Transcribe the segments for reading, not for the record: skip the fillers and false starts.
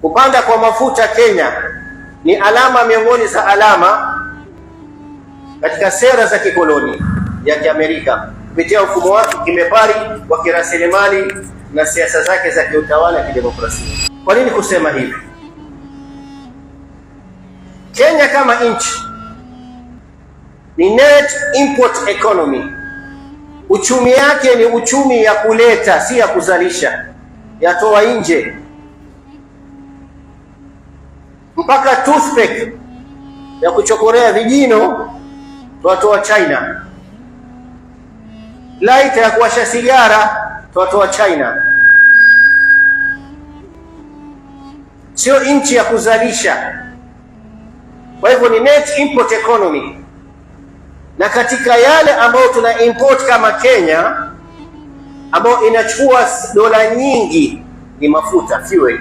Kupanda kwa mafuta Kenya ni alama miongoni za alama katika sera za kikoloni ya Kiamerika kupitia mfumo wake kibepari wa kirasilimali na siasa zake za kiutawala kidemokrasia. Kwa nini kusema hivi? Kenya kama nchi ni net import economy. Uchumi yake ni uchumi ya kuleta, si ya kuzalisha, yatoa nje. Mpaka toothpick ya kuchokorea vijino twatoa China. Lighter ya kuwasha sigara twatoa China. Sio nchi ya kuzalisha. Kwa hivyo ni net import economy. Na katika yale ambayo tuna import kama Kenya, ambayo inachukua dola nyingi, ni mafuta, fuel,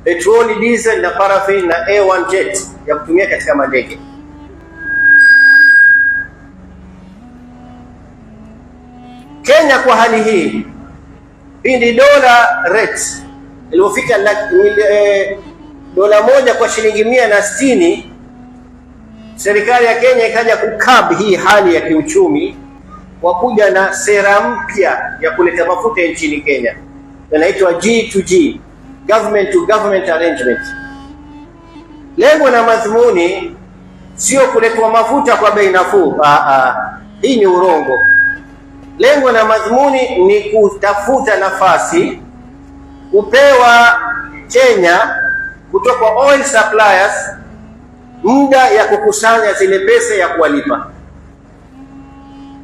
petroli, diesel na paraffin na A1 jet ya kutumia katika mandege. Kenya kwa hali hii, pindi dola rate iliyofika dola moja kwa shilingi 160, serikali ya Kenya ikaja kukab hii hali ya kiuchumi kwa kuja na sera mpya ya kuleta mafuta nchini Kenya, inaitwa G2G, government to government arrangement. Lengo na madhumuni sio kuletwa mafuta kwa bei nafuu. Hii ni urongo. Lengo na madhumuni ni kutafuta nafasi kupewa Kenya kutoka oil suppliers muda ya kukusanya zile pesa ya kuwalipa.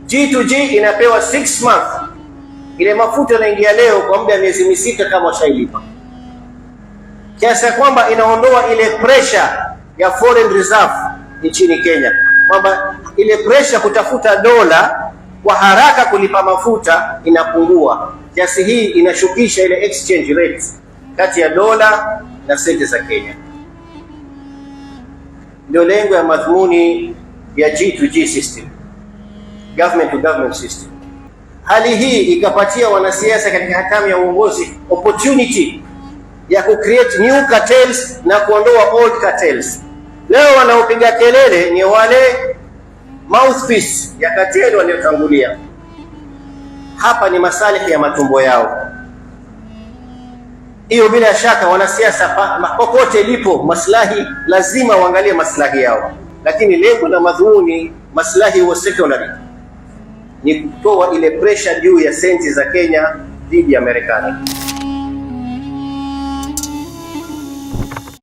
G2G inapewa 6 months. Ile mafuta inaingia leo kwa muda wa miezi 6 kama washailipa. Kiasi kwamba inaondoa ile pressure ya foreign reserve nchini Kenya, kwamba ile pressure kutafuta dola kwa haraka kulipa mafuta inapungua. Kiasi hii inashukisha ile exchange rate kati ya dola na senti za Kenya. Ndio lengo ya madhumuni ya G2G system, government to government system. Hali hii ikapatia wanasiasa katika hatamu ya uongozi opportunity ya kucreate new cartels na kuondoa old cartels. Leo wanaopiga kelele ni wale mouthpiece ya cartel waliotangulia. Hapa ni maslahi ya matumbo yao. Hiyo bila shaka wanasiasa popote lipo maslahi, lazima waangalie maslahi yao, lakini lengo na madhumuni, maslahi wa secondary, ni kutoa ile pressure juu ya senti za Kenya dhidi ya Marekani.